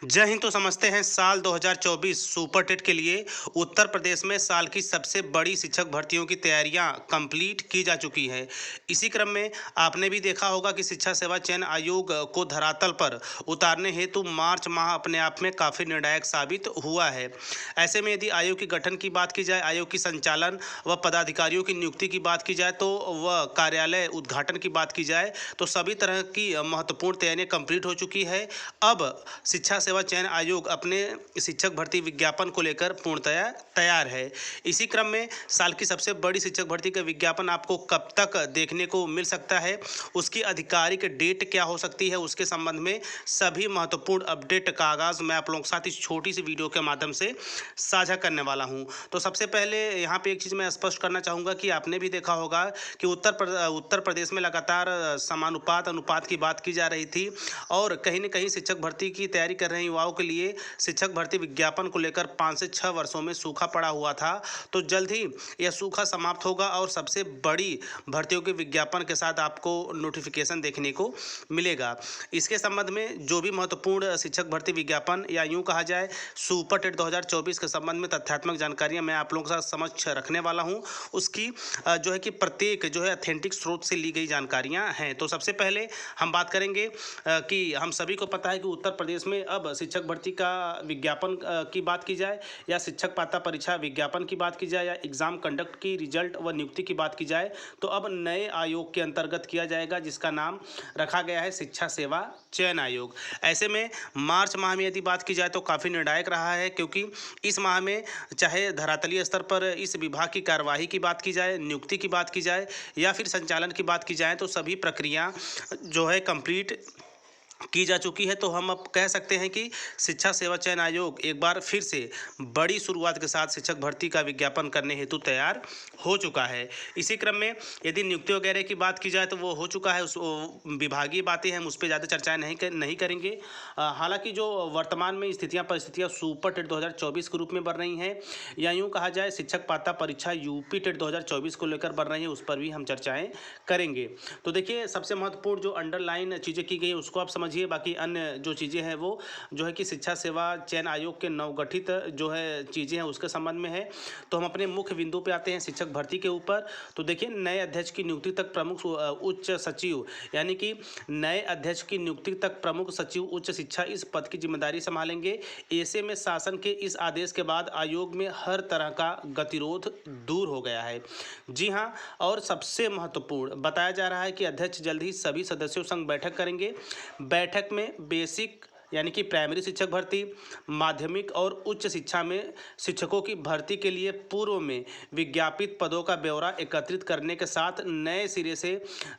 जय हिंद। तो समझते हैं साल 2024 सुपर टेट के लिए उत्तर प्रदेश में साल की सबसे बड़ी शिक्षक भर्तियों की तैयारियां कंप्लीट की जा चुकी है। इसी क्रम में आपने भी देखा होगा कि शिक्षा सेवा चयन आयोग को धरातल पर उतारने हेतु मार्च माह अपने आप में काफ़ी निर्णायक साबित हुआ है। ऐसे में यदि आयोग के गठन की बात की जाए, आयोग की संचालन व पदाधिकारियों की नियुक्ति की बात की जाए, तो वह कार्यालय उद्घाटन की बात की जाए, तो सभी तरह की महत्वपूर्ण तैयारियां कंप्लीट हो चुकी है। अब शिक्षा सेवा चयन आयोग अपने शिक्षक भर्ती विज्ञापन को लेकर पूर्णतया तैयार है। इसी क्रम में साल की सबसे बड़ी शिक्षक भर्ती का विज्ञापन आपको कब तक देखने को मिल सकता है, उसकी आधिकारिक डेट क्या हो सकती है, उसके संबंध में सभी महत्वपूर्ण अपडेट का आगाज़ मैं आप लोगों के साथ इस छोटी सी वीडियो के माध्यम से साझा करने वाला हूं। तो सबसे पहले यहाँ पे एक चीज़ मैं स्पष्ट करना चाहूँगा कि आपने भी देखा होगा कि उत्तर प्रदेश में लगातार समानुपात अनुपात की बात की जा रही थी और कहीं न कहीं शिक्षक भर्ती की तैयारी कर रहे युवाओं के लिए शिक्षक भर्ती विज्ञापन को लेकर 5 से 6 वर्षों में सूखा पड़ा हुआ था। तो जल्द ही यह सूखा समाप्त होगा और सबसे बड़ी भर्तियों के विज्ञापन के साथ आपको नोटिफिकेशन देखने को मिलेगा। इसके संबंध में जो भी महत्वपूर्ण शिक्षक भर्ती विज्ञापन या यूँ कहा जाए सुपर टेट 2024 के संबंध में तथ्यात्मक जानकारियाँ मैं आप लोगों के साथ समक्ष रखने वाला हूँ। उसकी जो है कि प्रत्येक जो है ऑथेंटिक स्रोत से ली गई जानकारियाँ हैं। तो सबसे पहले हम बात करेंगे कि हम सभी को पता है कि उत्तर प्रदेश में अब शिक्षक भर्ती का विज्ञापन की बात की जाए या शिक्षक पात्रता परीक्षा विज्ञापन की बात की जाए या एग्ज़ाम कंडक्ट की रिजल्ट व नियुक्ति की बात की जाए, तो अब नए आयोग के अंतर्गत किया जाएगा जिसका नाम रखा गया है शिक्षा सेवा चयन आयोग। ऐसे में मार्च माह में यदि बात की जाए तो काफ़ी निर्णायक रहा है, क्योंकि इस माह में चाहे धरातलीय स्तर पर इस विभाग की कार्यवाही की बात की जाए, नियुक्ति की बात की जाए या फिर संचालन की बात की जाए, तो सभी प्रक्रिया जो है कंप्लीट की जा चुकी है। तो हम अब कह सकते हैं कि शिक्षा सेवा चयन आयोग एक बार फिर से बड़ी शुरुआत के साथ शिक्षक भर्ती का विज्ञापन करने हेतु तैयार हो चुका है। इसी क्रम में यदि नियुक्ति वगैरह की बात की जाए तो वो हो चुका है। उस विभागीय बातें हैं, हम उस पर ज़्यादा चर्चाएं नहीं करेंगे। हालांकि जो वर्तमान में परिस्थितियाँ सुपर टेट 2024 के रूप में बढ़ रही हैं या यूँ कहा जाए शिक्षक पात्रता परीक्षा यूपी टेट 2024 को लेकर बढ़ रही है, उस पर भी हम चर्चाएँ करेंगे। तो देखिए, सबसे महत्वपूर्ण जो अंडरलाइन चीज़ें की गई उसको आप समझिए। बाकी अन्य जो चीज़ें हैं वो जो है कि शिक्षा सेवा चयन आयोग के नवगठित जो है चीज़ें हैं उसके संबंध में है। तो हम अपने मुख्य बिंदु पे आते हैं शिक्षक भर्ती के ऊपर। तो देखिए, नए अध्यक्ष की नियुक्ति तक प्रमुख उच्च सचिव, यानी कि नए अध्यक्ष की नियुक्ति तक प्रमुख सचिव उच्च शिक्षा इस पद की जिम्मेदारी संभालेंगे। ऐसे में शासन के इस आदेश के बाद आयोग में हर तरह का गतिरोध दूर हो गया है। जी हाँ, और सबसे महत्वपूर्ण बताया जा रहा है कि अध्यक्ष जल्द ही सभी सदस्यों संग बैठक करेंगे। बैठक में बेसिक यानी कि प्राइमरी शिक्षक भर्ती, माध्यमिक और उच्च शिक्षा में शिक्षकों की भर्ती के लिए पूर्व में विज्ञापित पदों का ब्यौरा एकत्रित करने के साथ नए सिरे से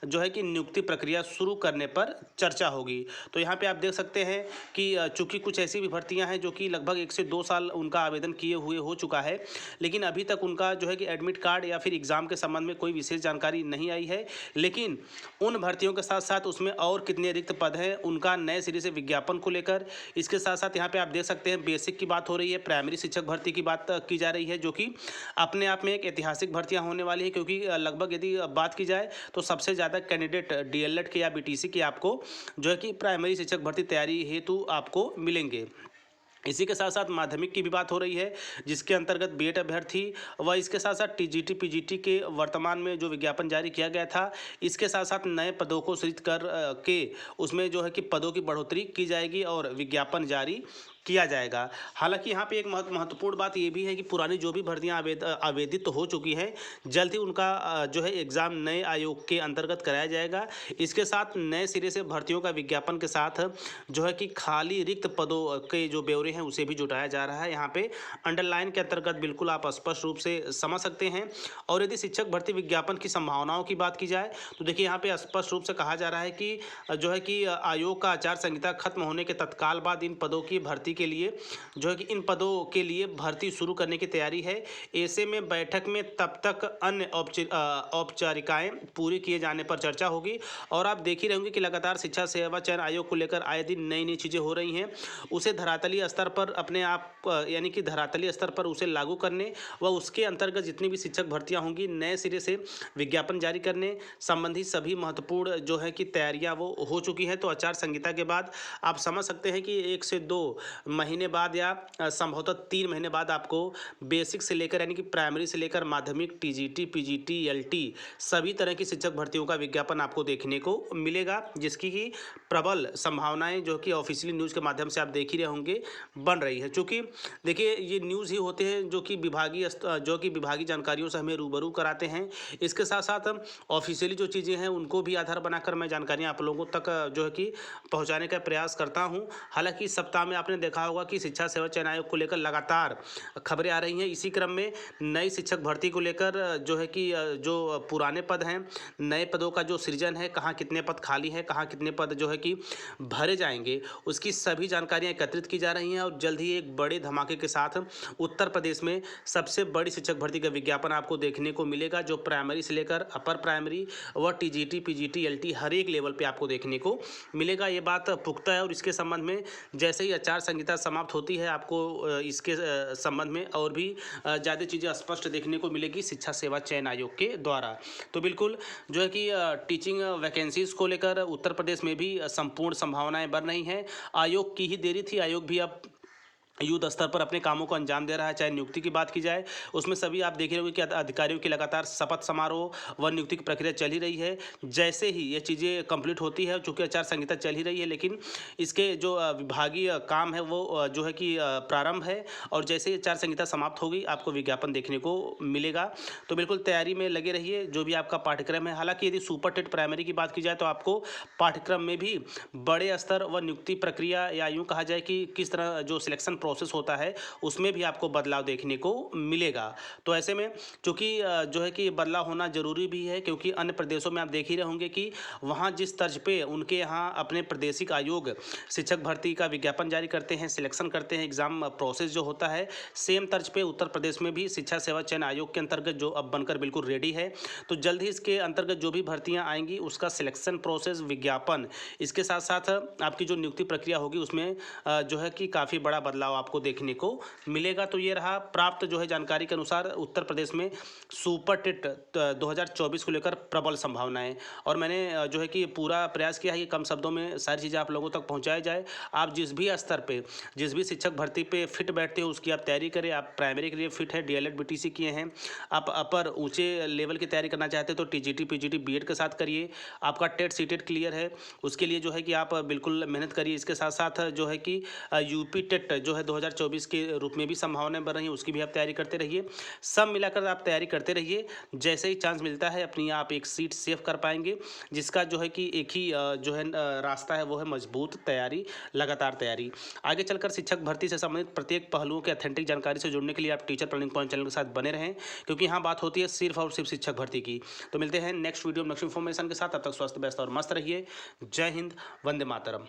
जो है कि नियुक्ति प्रक्रिया शुरू करने पर चर्चा होगी। तो यहाँ पे आप देख सकते हैं कि चूंकि कुछ ऐसी भी भर्तियाँ हैं जो कि लगभग 1 से 2 साल उनका आवेदन किए हुए हो चुका है, लेकिन अभी तक उनका जो है कि एडमिट कार्ड या फिर एग्ज़ाम के संबंध में कोई विशेष जानकारी नहीं आई है। लेकिन उन भर्तियों के साथ साथ उसमें और कितने रिक्त पद हैं उनका नए सिरे से विज्ञापन को लेकर, इसके साथ साथ यहाँ पे आप देख सकते हैं बेसिक की बात हो रही है, प्राइमरी शिक्षक भर्ती की बात की जा रही है, जो कि अपने आप में एक ऐतिहासिक भर्तियाँ होने वाली है, क्योंकि लगभग यदि बात की जाए तो सबसे ज़्यादा कैंडिडेट डीएलएड के या बीटीसी के आपको जो है कि प्राइमरी शिक्षक भर्ती तैयारी हेतु आपको मिलेंगे। इसी के साथ साथ माध्यमिक की भी बात हो रही है, जिसके अंतर्गत बीएड अभ्यर्थी व इसके साथ साथ टीजीटी पीजीटी के वर्तमान में जो विज्ञापन जारी किया गया था, इसके साथ साथ नए पदों को सृजित कर के उसमें जो है कि पदों की बढ़ोतरी की जाएगी और विज्ञापन जारी किया जाएगा। हालांकि यहाँ पे एक महत्वपूर्ण बात ये भी है कि पुरानी जो भी भर्तियाँ आवेदित तो हो चुकी हैं, जल्द ही उनका जो है एग्ज़ाम नए आयोग के अंतर्गत कराया जाएगा। इसके साथ नए सिरे से भर्तियों का विज्ञापन के साथ जो है कि खाली रिक्त पदों के जो ब्यौरे हैं उसे भी जुटाया जा रहा है। यहाँ पे अंडरलाइन के अंतर्गत बिल्कुल आप स्पष्ट रूप से समझ सकते हैं। और यदि शिक्षक भर्ती विज्ञापन की संभावनाओं की बात की जाए तो देखिए, यहाँ पे स्पष्ट रूप से कहा जा रहा है कि जो है कि आयोग का आचार संहिता खत्म होने के तत्काल बाद इन पदों की भर्ती के लिए जो है कि इन पदों के लिए भर्ती शुरू करने की तैयारी है। ऐसे में बैठक में तब तक अन्य औपचारिकताएं पूरी किए जाने पर चर्चा होगी। और आप देख ही रहेंगे कि लगातार शिक्षा सेवा चयन आयोग को लेकर आए दिन नई नई चीज़ें हो रही हैं। उसे धरातलीय स्तर पर अपने आप यानी कि धरातलीय स्तर पर उसे लागू करने व उसके अंतर्गत जितनी भी शिक्षक भर्तियां होंगी नए सिरे से विज्ञापन जारी करने संबंधी सभी महत्वपूर्ण जो है कि तैयारियां वो हो चुकी हैं। तो आचार संहिता के बाद आप समझ सकते हैं कि 1 से 2 महीने बाद या संभवतः 3 महीने बाद आपको बेसिक से लेकर यानी कि प्राइमरी से लेकर माध्यमिक, टीजीटी, पीजीटी, एलटी सभी तरह की शिक्षक भर्तियों का विज्ञापन आपको देखने को मिलेगा, जिसकी की प्रबल संभावनाएं जो कि ऑफिशियली न्यूज़ के माध्यम से आप देख ही रहे होंगे बन रही है। चूँकि देखिए ये न्यूज़ ही होते हैं जो कि विभागीय जानकारियों से हमें रूबरू कराते हैं। इसके साथ साथ ऑफिशियली जो चीज़ें हैं उनको भी आधार बनाकर मैं जानकारियाँ आप लोगों तक जो है कि पहुँचाने का प्रयास करता हूँ। हालांकि इस सप्ताह में आपने देखा होगा कि शिक्षा सेवा चयन आयोग को लेकर लगातार खबरें आ रही हैं। इसी क्रम में नई शिक्षक भर्ती को लेकर जो है कि जो पुराने पद हैं, नए पदों का जो सृजन है, कहाँ कितने पद खाली है, कहाँ कितने पद जो है कि भरे जाएंगे, उसकी सभी जानकारियाँ एकत्रित की जा रही हैं। और जल्द ही एक बड़े धमाके के साथ उत्तर प्रदेश में सबसे बड़ी शिक्षक भर्ती का विज्ञापन आपको देखने को मिलेगा, जो प्राइमरी से लेकर अपर प्राइमरी व टीजीटी, पीजीटी, एलटी हर एक लेवल पे आपको देखने को मिलेगा। ये बात पुख्ता है। और इसके संबंध में जैसे ही आचार संहिता समाप्त होती है आपको इसके संबंध में और भी ज़्यादा चीज़ें स्पष्ट देखने को मिलेगी शिक्षा सेवा चयन आयोग के द्वारा। तो बिल्कुल जो है कि टीचिंग वैकेंसीज़ को लेकर उत्तर प्रदेश में भी संपूर्ण संभावनाएं बन रही हैं। आयोग की ही देरी थी, आयोग भी अब युद्ध स्तर पर अपने कामों को अंजाम दे रहा है। चाहे नियुक्ति की बात की जाए, उसमें सभी आप देख रहे होंगे कि अधिकारियों की लगातार शपथ समारोह व नियुक्ति की प्रक्रिया चल ही रही है। जैसे ही ये चीज़ें कंप्लीट होती है, चूँकि आचार संहिता चल ही रही है, लेकिन इसके जो विभागीय काम है वो जो है कि प्रारंभ है। और जैसे ही आचार संहिता समाप्त होगी आपको विज्ञापन देखने को मिलेगा। तो बिल्कुल तैयारी में लगे रहिए जो भी आपका पाठ्यक्रम है। हालांकि यदि सुपर टेट प्राइमरी की बात की जाए तो आपको पाठ्यक्रम में भी बड़े स्तर व नियुक्ति प्रक्रिया या यूँ कहा जाए कि किस तरह जो सिलेक्शन प्रोसेस होता है उसमें भी आपको बदलाव देखने को मिलेगा। तो ऐसे में चूँकि जो है कि बदलाव होना ज़रूरी भी है, क्योंकि अन्य प्रदेशों में आप देख ही रहे होंगे कि वहाँ जिस तर्ज पे उनके यहाँ अपने प्रादेशिक आयोग शिक्षक भर्ती का विज्ञापन जारी करते हैं, सिलेक्शन करते हैं, एग्ज़ाम प्रोसेस जो होता है, सेम तर्ज पे उत्तर प्रदेश में भी शिक्षा सेवा चयन आयोग के अंतर्गत जो अब बनकर बिल्कुल रेडी है। तो जल्द ही इसके अंतर्गत जो भी भर्तियाँ आएंगी उसका सिलेक्शन प्रोसेस, विज्ञापन, इसके साथ साथ आपकी जो नियुक्ति प्रक्रिया होगी उसमें जो है कि काफ़ी बड़ा बदलाव आपको देखने को मिलेगा। तो ये रहा प्राप्त जो है जानकारी के अनुसार उत्तर प्रदेश में सुपर टेट 2024 को लेकर प्रबल संभावनाएं। और मैंने जो है कि पूरा प्रयास किया है कि कम शब्दों में सारी चीज़ें आप लोगों तक पहुंचाई जाए। आप जिस भी स्तर पे, जिस भी शिक्षक भर्ती पे फिट बैठते हो उसकी आप तैयारी करें। आप प्राइमरी के लिए फिट है, डीएलएड बीटीसी किए हैं, आप अपर ऊँचे लेवल की तैयारी करना चाहते हैं तो टीजीटी पीजीटी बीएड के साथ करिए। आपका टेट सीटेट क्लियर है, उसके लिए जो है कि आप बिल्कुल मेहनत करिए। इसके साथ साथ जो है कि यूपी टेट जो है 2024 के रूप में भी संभावनाएं बन रही हैं, उसकी भी आप तैयारी करते रहिए। सब मिलाकर आप तैयारी करते रहिए। जैसे ही चांस मिलता है अपनी आप एक सीट सेव कर पाएंगे, जिसका जो है कि एक ही जो है रास्ता है वो है मजबूत तैयारी, लगातार तैयारी। आगे चलकर शिक्षक भर्ती से संबंधित प्रत्येक पहलुओं की ऑथेंटिक जानकारी से जुड़ने के लिए आप टीचर प्लानिंग पॉइंट चैनल के साथ बने रहें, क्योंकि यहाँ बात होती है सिर्फ और सिर्फ शिक्षक भर्ती की। तो मिलते हैं नेक्स्ट वीडियो नेक्स्ट इन्फॉर्मेशन के साथ। तब तक स्वस्थ, व्यस्त और मस्त रहिए। जय हिंद, वंदे मातरम।